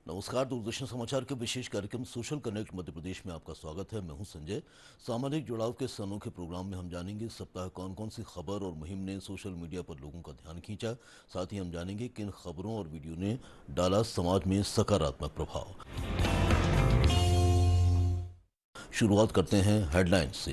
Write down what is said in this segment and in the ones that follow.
नमस्कार। दूरदर्शन समाचार के विशेष कार्यक्रम सोशल कनेक्ट मध्य प्रदेश में आपका स्वागत है। मैं हूं संजय। सामाजिक जुड़ाव के इस अनोखे प्रोग्राम में हम जानेंगे इस सप्ताह कौन कौन सी खबर और मुहिम ने सोशल मीडिया पर लोगों का ध्यान खींचा। साथ ही हम जानेंगे किन खबरों और वीडियो ने डाला समाज में सकारात्मक प्रभाव। शुरुआत करते हैं हेडलाइंस से।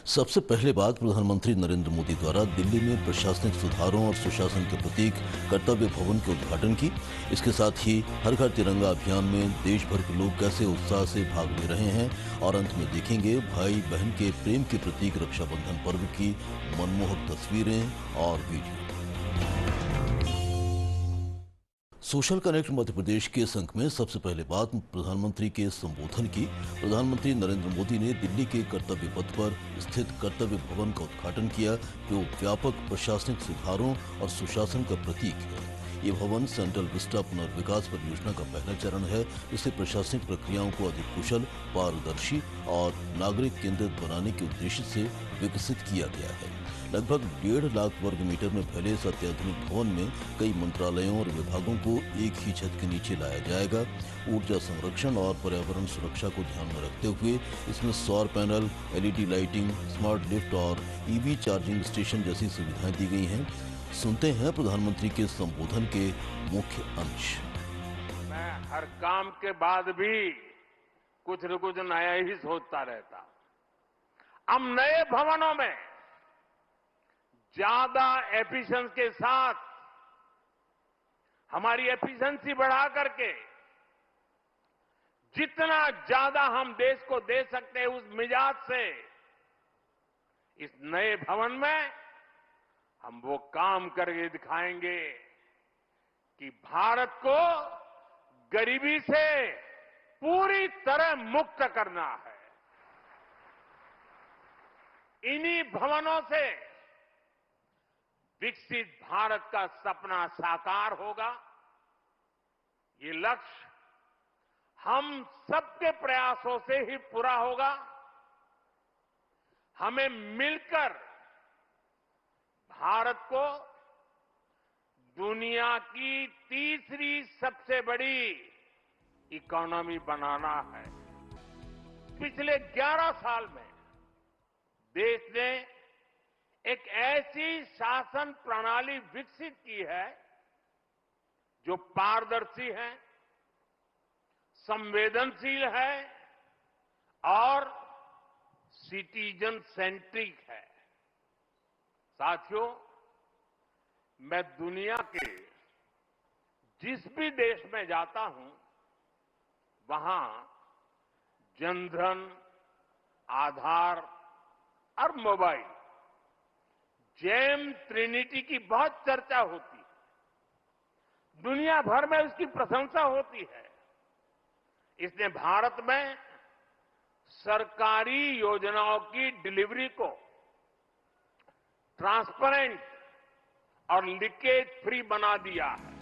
सबसे पहले बात प्रधानमंत्री नरेंद्र मोदी द्वारा दिल्ली में प्रशासनिक सुधारों और सुशासन के प्रतीक कर्तव्य भवन के उद्घाटन की। इसके साथ ही हर घर तिरंगा अभियान में देश भर के लोग कैसे उत्साह से भाग ले रहे हैं और अंत में देखेंगे भाई बहन के प्रेम के प्रतीक रक्षाबंधन पर्व की मनमोहक तस्वीरें और video. Social connect Madhya Pradesh के इस अंक में सबसे पहले बात प्रधानमंत्री के संबोधन की। प्रधानमंत्री नरेंद्र मोदी ने दिल्ली के कर्तव्य पथ पर स्थित कर्तव्य भवन का उद्घाटन किया, जो व्यापक प्रशासनिक सुधारों और सुशासन का प्रतीक है। ये भवन सेंट्रल विस्टा पुनर्विकास परियोजना का पहला चरण है, जिससे प्रशासनिक प्रक्रियाओं को अधिक कुशल, पारदर्शी और नागरिक केंद्रित बनाने के उद्देश्य से विकसित किया गया है। लगभग 1.5 लाख वर्ग मीटर में फैले इस अत्याधुनिक भवन में कई मंत्रालयों और विभागों को एक ही छत के नीचे लाया जाएगा। ऊर्जा संरक्षण और पर्यावरण सुरक्षा को ध्यान में रखते हुए इसमें सौर panel, LED lighting, smart lift और EV चार्जिंग स्टेशन जैसी सुविधाएं दी गई हैं। सुनते हैं प्रधानमंत्री के संबोधन के मुख्य अंश। मैं हर काम के बाद भी कुछ न कुछ नया ही सोचता रहता। हम नए भवनों में ज्यादा एफिशिएंसी के साथ हमारी एफिशिएंसी बढ़ा करके जितना ज्यादा हम देश को दे सकते हैं उस मिजाज से इस नए भवन में हम वो काम करके दिखाएंगे कि भारत को गरीबी से पूरी तरह मुक्त करना है। इन्हीं भवनों से विकसित भारत का सपना साकार होगा। ये लक्ष्य हम सबके प्रयासों से ही पूरा होगा। हमें मिलकर भारत को दुनिया की तीसरी सबसे बड़ी इकोनॉमी बनाना है। पिछले 11 साल में देश ने एक ऐसी शासन प्रणाली विकसित की है जो पारदर्शी है, संवेदनशील है और सिटीजन सेंट्रिक है। साथियों, मैं दुनिया के जिस भी देश में जाता हूं, वहां जनधन, आधार और मोबाइल जेम ट्रिनिटी की बहुत चर्चा होती है। दुनिया भर में उसकी प्रशंसा होती है। इसने भारत में सरकारी योजनाओं की डिलीवरी को ट्रांसपेरेंट और लीकेज फ्री बना दिया है।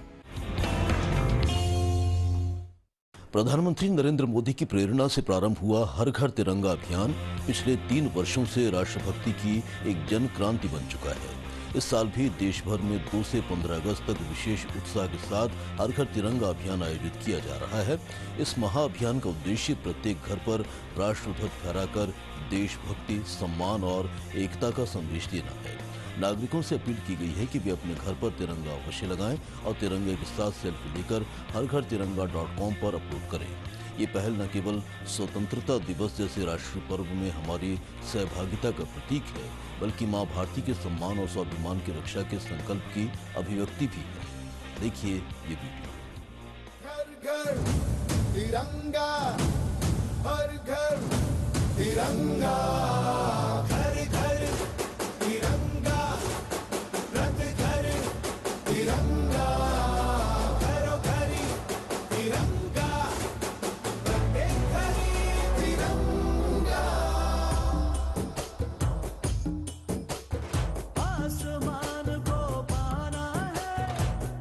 प्रधानमंत्री नरेंद्र मोदी की प्रेरणा से प्रारंभ हुआ हर घर तिरंगा अभियान पिछले 3 वर्षों से राष्ट्रभक्ति की एक जन क्रांति बन चुका है। इस साल भी देश भर में 2 से 15 अगस्त तक विशेष उत्साह के साथ हर घर तिरंगा अभियान आयोजित किया जा रहा है। इस महाअभियान का उद्देश्य प्रत्येक घर पर राष्ट्रध्वज फहराकर देशभक्ति, सम्मान और एकता का संदेश देना है। नागरिकों से अपील की गई है कि वे अपने घर पर तिरंगा अवश्य लगाएं और तिरंगे के साथ सेल्फी लेकर हरघरतिरंगा.com पर अपलोड करें। ये पहल न केवल स्वतंत्रता दिवस जैसे राष्ट्रीय पर्व में हमारी सहभागिता का प्रतीक है, बल्कि मां भारती के सम्मान और स्वाभिमान की रक्षा के संकल्प की अभिव्यक्ति भी है। देखिए ये वीडियो। घर घर तिरंगा, हर घर तिरंगा, घर घर तिरंगा, रथ घर तिरंगा, घरों घरी तिरंगा, प्रत्येक घरी तिरंगा। आसमान को पाना है,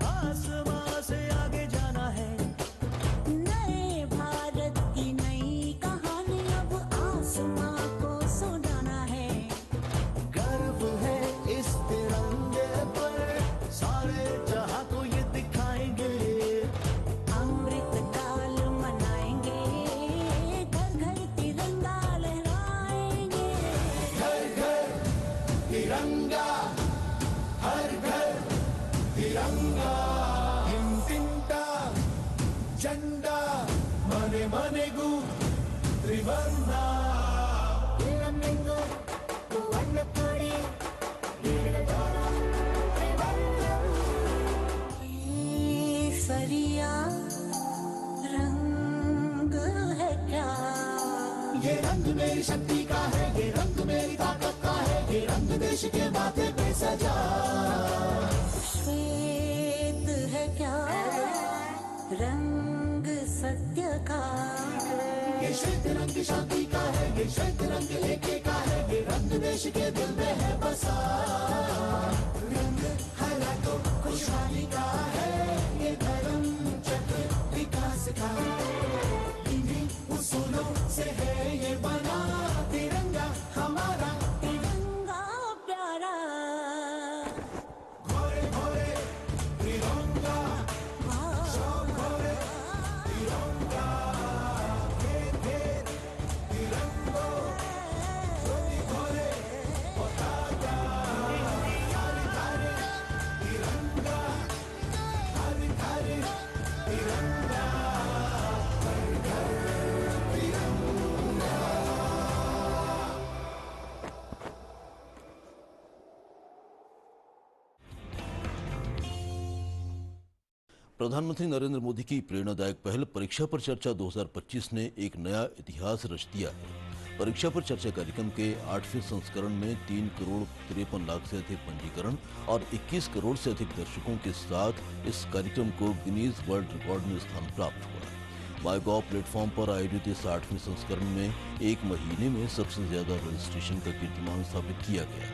आसमान से आगे जाना है। नए भारत की नई कहानी अब आसमां को सुनाना है। गर्व है इस तिरंगे पर सारे जहां तिरंगा इंटिंटा झंडा मने मनेगू त्रिवर्णा Flamingo, वन्नकोडी, केसरिया रंग है क्या? ये रंग मेरी शक्ति का है, ये रंग मेरी ताकत का है, ये रंग देश के माथे पे सजा। श्वेत है क्या रंग सत्य का? ये श्वेत रंग शांति का है, ये श्वेत रंग एके का है, ये रंग देश के दिल में है बसा। रंग हरा तो खुशहाली का है, ये धर्म चक्र विकास का। इन्हीं उसूलों से है ये बना तिरंगा हमारा। तिरंगा प्यारा घोरे घोरे तिरंगा, शौक घोरे तिरंगा, घेर घेर तिरंगो, ज्योति घोरे पताका। धारे धारे तिरंगा, धारे धारे तिरंगा, घर घर तिरंगा। प्रधानमंत्री नरेंद्र मोदी की प्रेरणादायक पहल परीक्षा पर चर्चा 2025 ने एक नया इतिहास रच दिया है। परीक्षा पर चर्चा कार्यक्रम के 8वें संस्करण में 3 करोड़ 53 लाख से अधिक पंजीकरण और 21 करोड़ से अधिक दर्शकों के साथ इस कार्यक्रम को गिनीज वर्ल्ड रिकॉर्ड में स्थान प्राप्त हुआ। माईगॉव प्लेटफॉर्म पर आयोजित इस 8वें संस्करण में एक महीने में सबसे ज्यादा रजिस्ट्रेशन का कीर्तिमान स्थापित किया गया।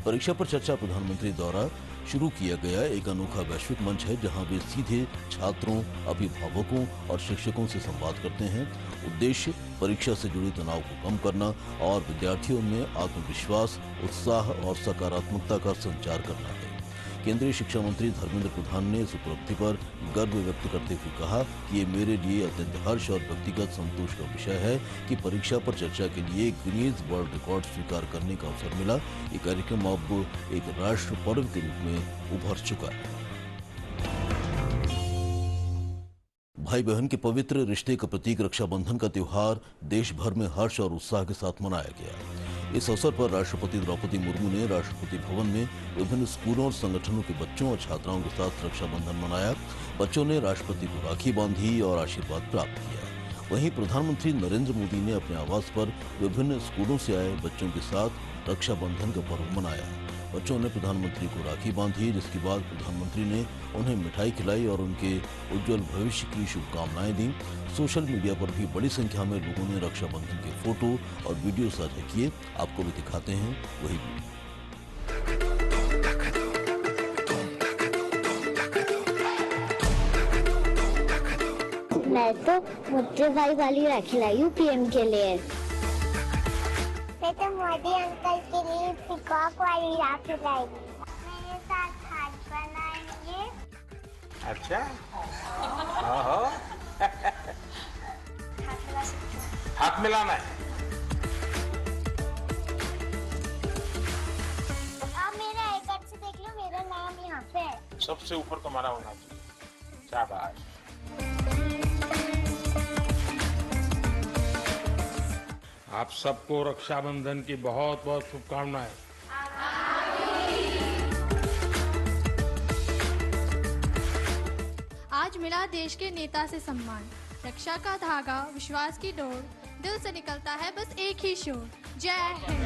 परीक्षा पर चर्चा प्रधानमंत्री द्वारा शुरू किया गया एक अनोखा वैश्विक मंच है, जहां वे सीधे छात्रों, अभिभावकों और शिक्षकों से संवाद करते हैं। उद्देश्य परीक्षा से जुड़े तनाव को कम करना और विद्यार्थियों में आत्मविश्वास, उत्साह और सकारात्मकता का संचार करना है। केंद्रीय शिक्षा मंत्री धर्मेंद्र प्रधान ने इस उपलब्धि पर गर्व व्यक्त करते हुए कहा कि ये मेरे लिए अत्यंत हर्ष और व्यक्तिगत संतोष का विषय है कि परीक्षा पर चर्चा के लिए गिनीज वर्ल्ड रिकॉर्ड स्वीकार करने का अवसर मिला। ये कार्यक्रम अब एक राष्ट्र पर्व के रूप में उभर चुका है। भाई बहन के पवित्र रिश्ते का प्रतीक रक्षाबंधन का त्योहार देश भर में हर्ष और उत्साह के साथ मनाया गया। इस अवसर पर राष्ट्रपति द्रौपदी मुर्मू ने राष्ट्रपति भवन में विभिन्न स्कूलों और संगठनों के बच्चों और छात्राओं के साथ रक्षाबंधन मनाया। बच्चों ने राष्ट्रपति को राखी बांधी और आशीर्वाद प्राप्त किया। वहीं प्रधानमंत्री नरेंद्र मोदी ने अपने आवास पर विभिन्न स्कूलों से आए बच्चों के साथ रक्षाबंधन का पर्व मनाया। बच्चों ने प्रधानमंत्री को राखी बांधी, जिसके बाद प्रधानमंत्री ने उन्हें मिठाई खिलाई और उनके उज्जवल भविष्य की शुभकामनाएं दी। सोशल मीडिया पर भी बड़ी संख्या में लोगों ने रक्षाबंधन के फोटो और वीडियो साझा किए। आपको भी दिखाते हैं वही वीडियो। मैं तो मोटे भाई वाली राखी लाई हूँ पीएम के लिए। मैं तो मोदी अंकल के लिए पीकॉक वाली राखी लाई। मेरे साथ हाथ बनाएंगे। अच्छा हाँ हाथ मिलाना है। आप मेरा आई कार्ड से देख लो, मेरा नाम यहाँ पे है। सबसे ऊपर तुम्हारा होना चाहिए। शाबाश। आप सबको रक्षाबंधन की बहुत बहुत शुभकामनाएं। आज मिला देश के नेता से सम्मान, रक्षा का धागा, विश्वास की डोर, दिल से निकलता है बस एक ही शोर, जय हिंद।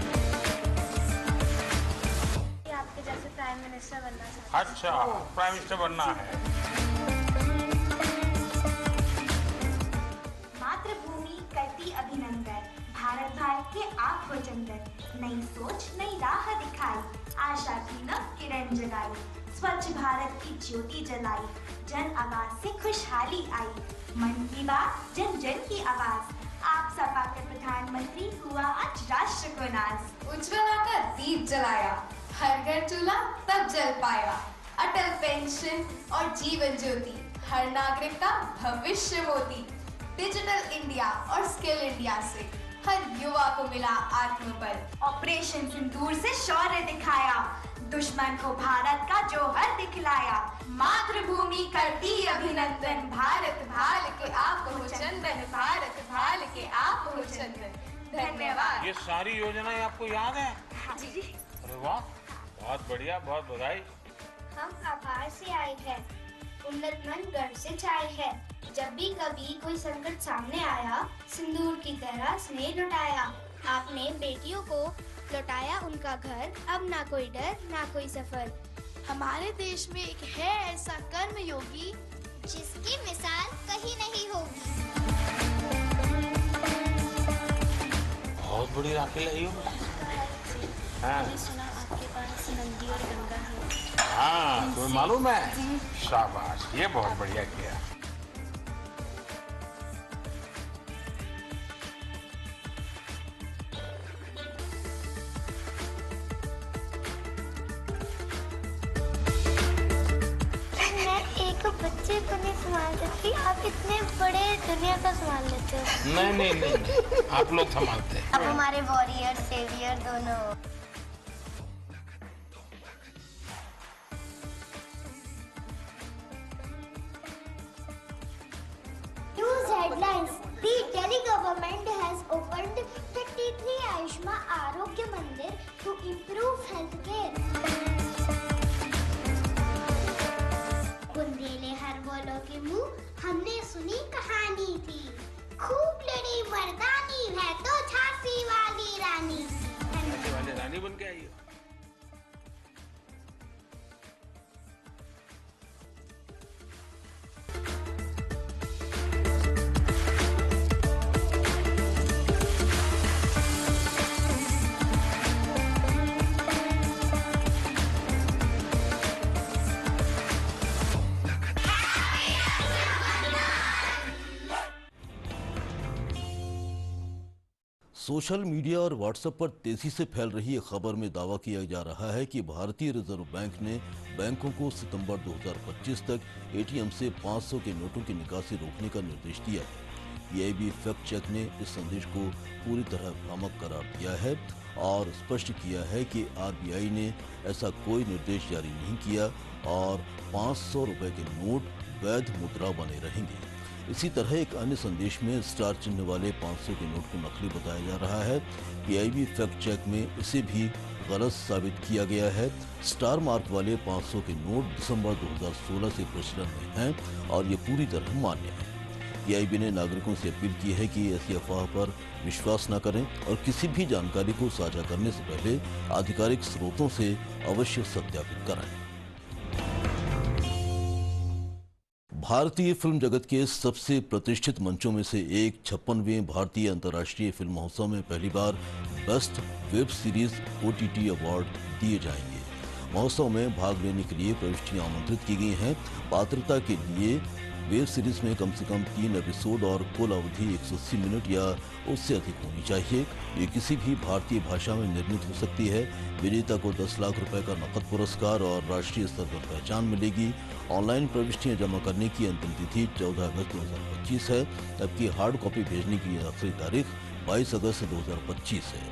आपके जैसे प्राइम मिनिस्टर बनना चाहता हूं। अच्छा प्राइम मिनिस्टर बनना है। मातृभूमि करती अभिनंदन, भारत भाई के आँख को चंदन, नई सोच नई राह दिखाई, आशा की नव किरण जगाई, स्वच्छ भारत की ज्योति जलाई, जन आवाज से खुशहाली आई, मन की बात जन जन की आवाज, आप सपा के प्रधानमंत्री हुआ आज राष्ट्र को नाज। उज्ज्वला का दीप जलाया, हर घर चूल्हा तब जल पाया, अटल पेंशन और जीवन ज्योति, हर नागरिक का भविष्य मोती, डिजिटल इंडिया और स्किल इंडिया से हर युवा को मिला आत्मबल, ऑपरेशन सिंदूर से शौर्य दिखाया, दुश्मन को भारत का जौहर दिखलाया। मातृभूमि करती अभिनंदन, भारत भाल के आप हो चंदन, भारत भाल के आप हो चंदन। धन्यवाद। ये सारी योजनाएं आपको याद है? हाँ जी। अरे वाह, बहुत बढ़िया, बहुत बधाई। हम आभार से आए हैं, उन्नतमन गर्व से छाए है। जब भी कभी कोई संकट सामने आया, सिंदूर की तरह स्नेह लुटाया। आपने बेटियों को लौटाया उनका घर, अब ना कोई डर ना कोई सफर। हमारे देश में एक है ऐसा कर्म योगी जिसकी मिसाल कहीं नहीं होगी। बहुत बड़ी राखी लाई हो। हाँ, सुना आपके पास नंदी और गंगा है। हाँ, तुम्हें मालूम है? शाबाश, ये बहुत बढ़िया किया। मैं एक बच्चे को नहीं संभाल सकती, आप इतने बड़े दुनिया का संभाल लेते हो। नहीं, आप लोग संभालते हैं। आप हमारे वॉरियर सेवियर दोनों। News headlines. The Delhi government has opened 33 Ayushman Arogya Mandir to improve healthcare. बुंदेले हर बोलो के मुंह, हमने सुनी कहानी थी। खूब लड़ी मर्दानी है तो झांसी वाली रानी। वाले रानी बन के आई हो। सोशल मीडिया और व्हाट्सएप पर तेजी से फैल रही खबर में दावा किया जा रहा है कि भारतीय रिजर्व बैंक ने बैंकों को सितंबर 2025 तक एटीएम से 500 के नोटों की निकासी रोकने का निर्देश दिया है। पीआईबी फैक्ट चेक ने इस संदेश को पूरी तरह भ्रामक करार दिया है और स्पष्ट किया है कि आरबीआई ने ऐसा कोई निर्देश जारी नहीं किया और 500 रुपए के नोट वैध मुद्रा बने रहेंगे। इसी तरह एक अन्य संदेश में स्टार चिन्ह वाले 500 के नोट को नकली बताया जा रहा है। पीआईबी फैक्ट चेक में इसे भी गलत साबित किया गया है। स्टार मार्क वाले 500 के नोट दिसंबर 2016 से प्रचलन में हैं और ये पूरी तरह मान्य है। पीआईबी ने नागरिकों से अपील की है कि ऐसी अफवाह पर विश्वास न करें और किसी भी जानकारी को साझा करने से पहले आधिकारिक स्रोतों से अवश्य सत्यापित कराएं। भारतीय फिल्म जगत के सबसे प्रतिष्ठित मंचों में से एक 56वें भारतीय अंतर्राष्ट्रीय फिल्म महोत्सव में पहली बार best web series OTT award दिए जाएंगे। महोत्सव में भाग लेने के लिए प्रविष्टियां आमंत्रित की गई हैं। पात्रता के लिए वेब सीरीज में कम से कम 3 एपिसोड और कुल अवधि 180 मिनट या उससे अधिक होनी चाहिए। ये किसी भी भारतीय भाषा में निर्मित हो सकती है। विजेता को 10 लाख रुपए का नकद पुरस्कार और राष्ट्रीय स्तर पर पहचान मिलेगी। ऑनलाइन प्रविष्टियां जमा करने की अंतिम तिथि 14 अगस्त 2025 है, जबकि हार्ड कॉपी भेजने की आखिरी तारीख 22 अगस्त 2025 है।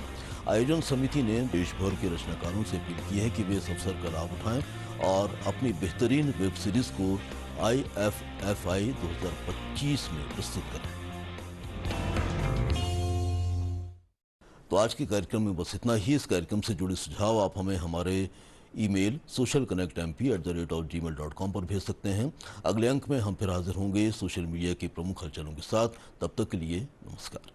आयोजन समिति ने देश भर के रचनाकारों से अपील की है कि वे इस अवसर का लाभ उठाएं और अपनी बेहतरीन वेब सीरीज को IFFI 2025 में प्रस्तुत करें। तो आज के कार्यक्रम में बस इतना ही। इस कार्यक्रम से जुड़े सुझाव आप हमें हमारे ईमेल socialconnectmp@gmail.com पर भेज सकते हैं। अगले अंक में हम फिर हाजिर होंगे सोशल मीडिया के प्रमुख हलचलों के साथ। तब तक के लिए नमस्कार।